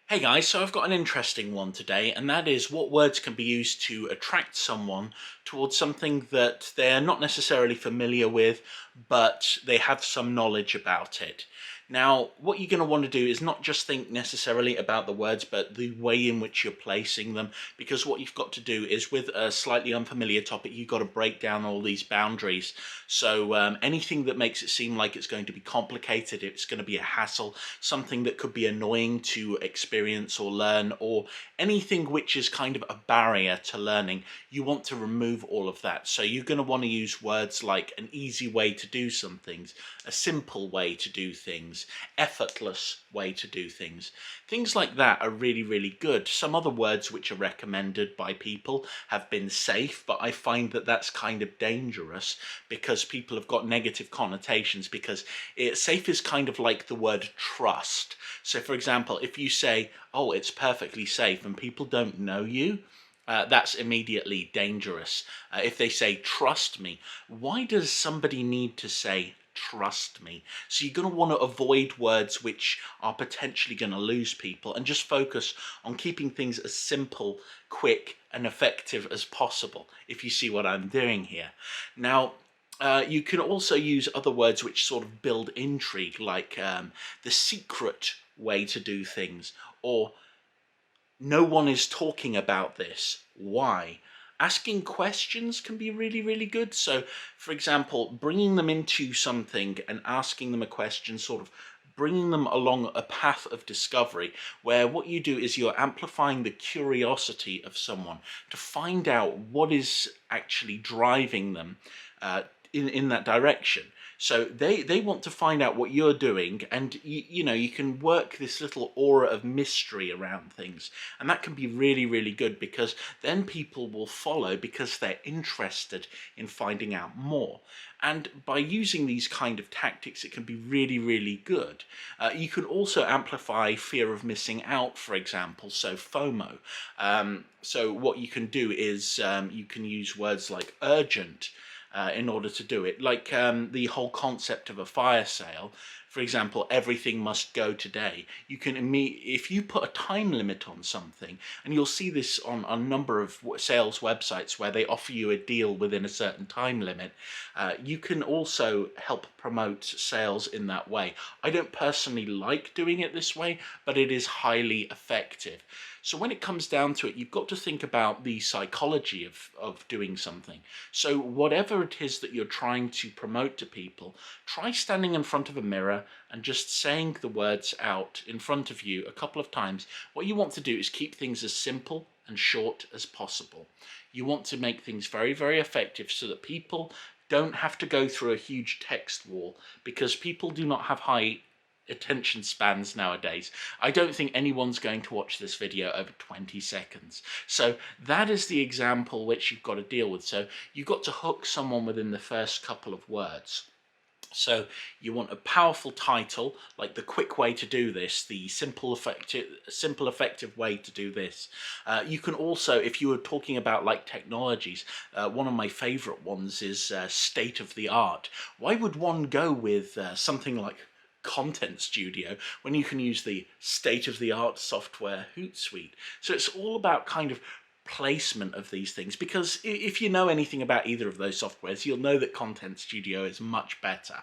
Hey guys, so I've got an interesting one today, and that is what words can be used to attract someone towards something that they're not necessarily familiar with, but they have some knowledge about it. Now, what you're going to want to do is not just think necessarily about the words, but the way in which you're placing them, because what you've got to do is with a slightly unfamiliar topic, you've got to break down all these boundaries. So anything that makes it seem like it's going to be complicated, it's going to be a hassle, something that could be annoying to experience or learn, or anything which is kind of a barrier to learning, you want to remove all of that. So you're going to want to use words like an easy way to do some things, a simple way to do things, effortless way to do things. Things like that are really, really good. Some other words which are recommended by people have been safe, but I find that that's kind of dangerous because people have got negative connotations, because safe is kind of like the word trust. So for example, if you say, oh, it's perfectly safe, and people don't know you, that's immediately dangerous. If they say, trust me, why does somebody need to say, trust me? So you're going to want to avoid words which are potentially going to lose people, and just focus on keeping things as simple, quick, and effective as possible, if you see what I'm doing here. Now, you can also use other words which sort of build intrigue, like the secret way to do things, or no one is talking about this. Why? Asking questions can be really, really good. So, for example, bringing them into something and asking them a question, sort of bringing them along a path of discovery, where what you do is you're amplifying the curiosity of someone to find out what is actually driving them in that direction. So they want to find out what you're doing, and you know, you can work this little aura of mystery around things, and that can be really, really good, because then people will follow because they're interested in finding out more. And by using these kind of tactics, it can be really, really good. You can also amplify fear of missing out, for example, so FOMO. So what you can do is you can use words like urgent in order to do it. Like the whole concept of a fire sale, for example, everything must go today. You can if you put a time limit on something, and you'll see this on a number of sales websites where they offer you a deal within a certain time limit, you can also help promote sales in that way. I don't personally like doing it this way, but it is highly effective. So when it comes down to it, you've got to think about the psychology of doing something. So whatever it is that you're trying to promote to people, try standing in front of a mirror and just saying the words out in front of you a couple of times. What you want to do is keep things as simple and short as possible. You want to make things very, very effective so that people don't have to go through a huge text wall, because people do not have high attention spans nowadays. I don't think anyone's going to watch this video over 20 seconds. So that is the example which you've got to deal with. So you've got to hook someone within the first couple of words. So you want a powerful title, like the quick way to do this, the simple effective way to do this. You can also, if you were talking about like technologies, one of my favorite ones is state of the art. Why would one go with something like Content Studio when you can use the state-of-the-art software Hootsuite? So it's all about kind of placement of these things, because if you know anything about either of those softwares, you'll know that Content Studio is much better.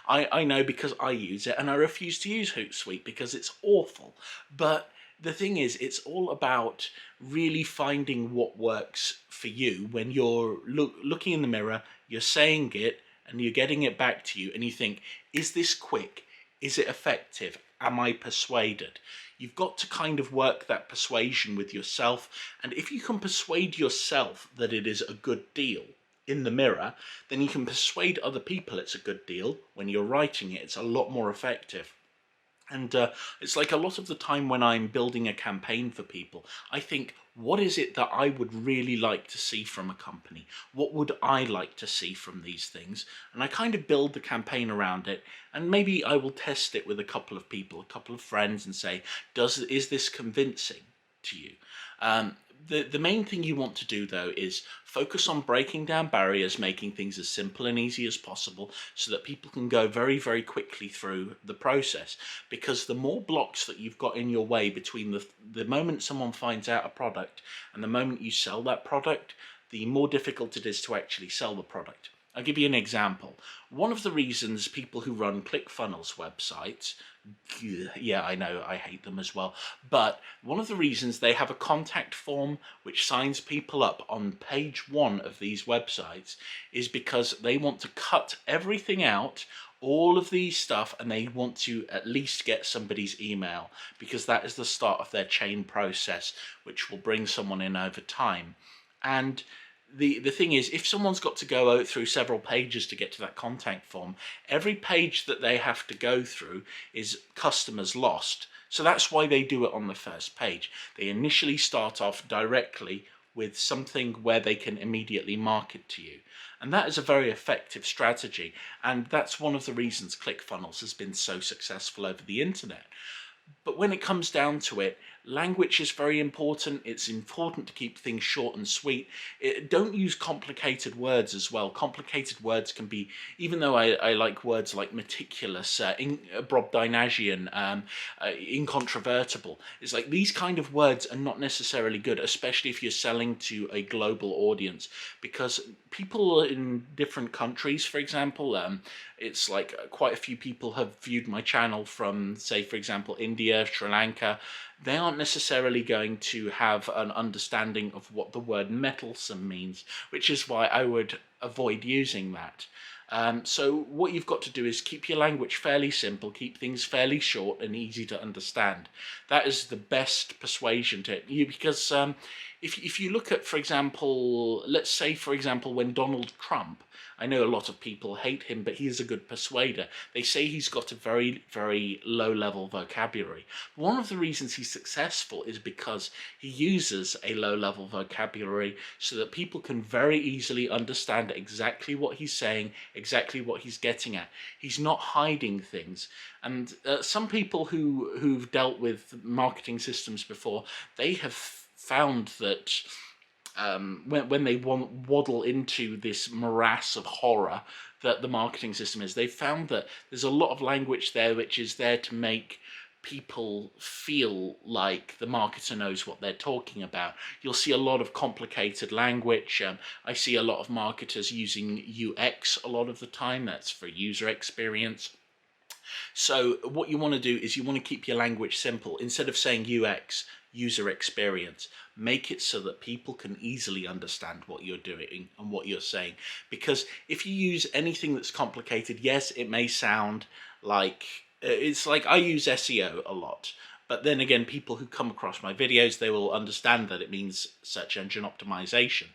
I know, because I use it, and I refuse to use Hootsuite because it's awful. But the thing is, it's all about really finding what works for you when you're looking in the mirror, you're saying it, and you're getting it back to you, and you think, is this quick? Is it effective? Am I persuaded? You've got to kind of work that persuasion with yourself, and if you can persuade yourself that it is a good deal in the mirror, then you can persuade other people it's a good deal when you're writing it. It's a lot more effective. And it's like a lot of the time when I'm building a campaign for people, I think, what is it that I would really like to see from a company? What would I like to see from these things? And I kind of build the campaign around it, and maybe I will test it with a couple of people, a couple of friends, and say, is this convincing to you? The main thing you want to do though is focus on breaking down barriers, making things as simple and easy as possible so that people can go very, very quickly through the process. Because the more blocks that you've got in your way between the moment someone finds out a product and the moment you sell that product, the more difficult it is to actually sell the product. I'll give you an example. One of the reasons people who run ClickFunnels websites, yeah, I know, I hate them as well, but one of the reasons they have a contact form which signs people up on page 1 of these websites is because they want to cut everything out, all of these stuff, and they want to at least get somebody's email, because that is the start of their chain process, which will bring someone in over time. And the thing is, if someone's got to go out through several pages to get to that contact form, every page that they have to go through is customers lost. So that's why they do it on the first page. They initially start off directly with something where they can immediately market to you. And that is a very effective strategy. And that's one of the reasons ClickFunnels has been so successful over the internet. But when it comes down to it, language is very important. It's important to keep things short and sweet. Don't use complicated words as well. Complicated words can be, even though I like words like meticulous, Brobdingnagian, incontrovertible, it's like these kind of words are not necessarily good, especially if you're selling to a global audience, because people in different countries, for example, it's like quite a few people have viewed my channel from, say, for example, India, Sri Lanka. They aren't necessarily going to have an understanding of what the word meddlesome means, which is why I would avoid using that. So what you've got to do is keep your language fairly simple, keep things fairly short and easy to understand. That is the best persuasion to you, because if you look at, for example, let's say, for example, when Donald Trump, I know a lot of people hate him, but he is a good persuader. They say he's got a very, very low-level vocabulary. One of the reasons he's successful is because he uses a low-level vocabulary so that people can very easily understand exactly what he's saying, exactly what he's getting at. He's not hiding things. And some people who've dealt with marketing systems before, they have found that when they waddle into this morass of horror that the marketing system is, they found that there's a lot of language there which is there to make people feel like the marketer knows what they're talking about. You'll see a lot of complicated language. I see a lot of marketers using UX a lot of the time. That's for user experience. So what you want to do is you want to keep your language simple. Instead of saying UX, user experience, make it so that people can easily understand what you're doing and what you're saying. Because if you use anything that's complicated, yes, it may sound like, it's like I use SEO a lot. But then again, people who come across my videos, they will understand that it means search engine optimization.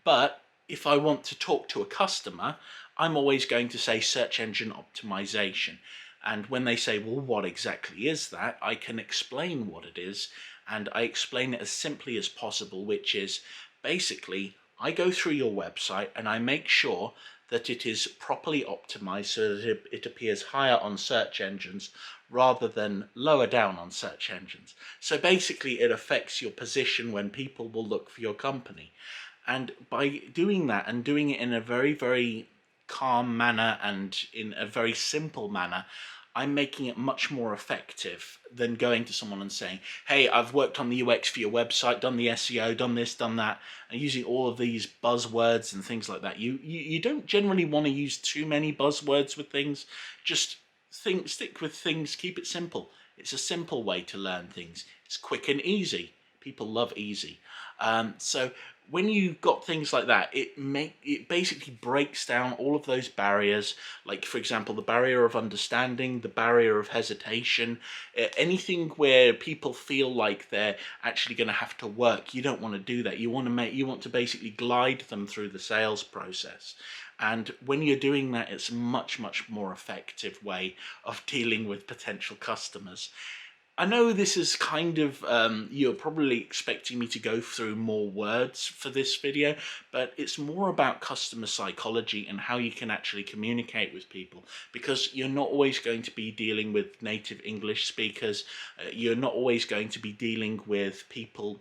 But if I want to talk to a customer, I'm always going to say search engine optimization. And when they say, well, what exactly is that? I can explain what it is, and I explain it as simply as possible, which is basically I go through your website and I make sure that it is properly optimized so that it appears higher on search engines rather than lower down on search engines. So basically it affects your position when people will look for your company. And by doing that and doing it in a very, very calm manner and in a very simple manner, I'm making it much more effective than going to someone and saying, hey, I've worked on the UX for your website, done the SEO, done this, done that, and using all of these buzzwords and things like that. You don't generally want to use too many buzzwords with things. Just stick with things, keep it simple. It's a simple way to learn things. It's quick and easy. People love easy. So when you've got things like that, it basically breaks down all of those barriers, like, for example, the barrier of understanding, the barrier of hesitation, anything where people feel like they're actually going to have to work. You don't want to do that. You want to basically glide them through the sales process. And when you're doing that, it's a much, much more effective way of dealing with potential customers. I know this is kind of, you're probably expecting me to go through more words for this video, but it's more about customer psychology and how you can actually communicate with people, because you're not always going to be dealing with native English speakers. You're not always going to be dealing with people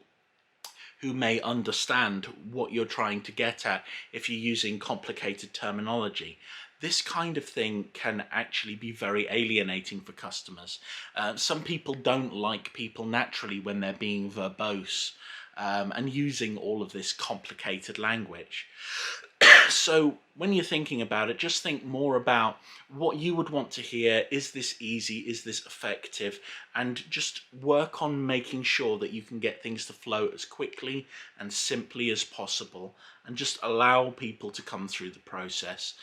who may understand what you're trying to get at if you're using complicated terminology. This kind of thing can actually be very alienating for customers. Some people don't like people naturally when they're being verbose and using all of this complicated language. So when you're thinking about it, just think more about what you would want to hear. Is this easy? Is this effective? And just work on making sure that you can get things to flow as quickly and simply as possible, and just allow people to come through the process,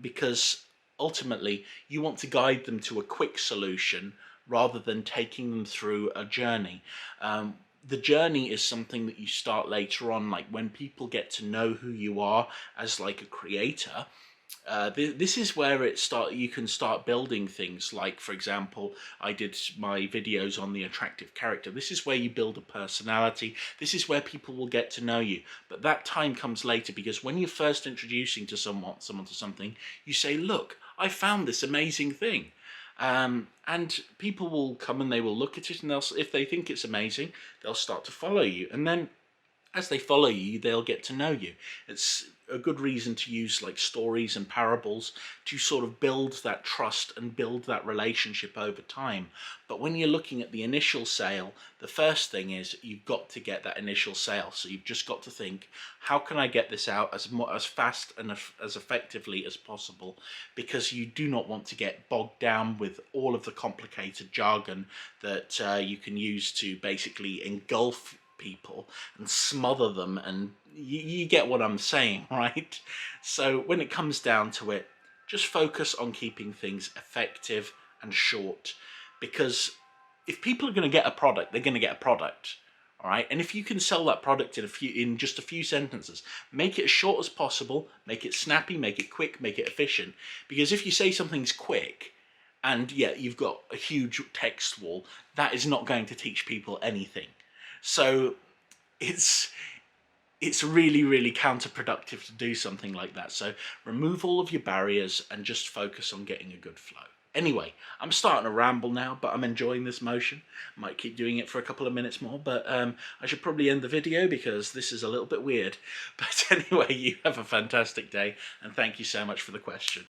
because ultimately you want to guide them to a quick solution rather than taking them through a journey. The journey is something that you start later on, like when people get to know who you are as like a creator. This is where you can start building things like, for example, I did my videos on the attractive character. This is where you build a personality. This is where people will get to know you. But that time comes later, because when you're first introducing to someone to something, you say, look, I found this amazing thing. And people will come and they will look at it, and if they think it's amazing, they'll start to follow you. And then as they follow you, they'll get to know you. It's a good reason to use like stories and parables to sort of build that trust and build that relationship over time. But when you're looking at the initial sale, the first thing is you've got to get that initial sale. So you've just got to think, how can I get this out as fast and as effectively as possible? Because you do not want to get bogged down with all of the complicated jargon that you can use to basically engulf people and smother them, and you get what I'm saying, right? So when it comes down to it, just focus on keeping things effective and short, because if people are going to get a product, they're going to get a product. All right, and if you can sell that product in just a few sentences, make it as short as possible, make it snappy, make it quick, make it efficient. Because if you say something's quick and yeah, you've got a huge text wall, that is not going to teach people anything. So it's really, really counterproductive to do something like that. So remove all of your barriers and just focus on getting a good flow. Anyway, I'm starting to ramble now, but I'm enjoying this motion. I might keep doing it for a couple of minutes more, but I should probably end the video because this is a little bit weird. But anyway, you have a fantastic day, and thank you so much for the question.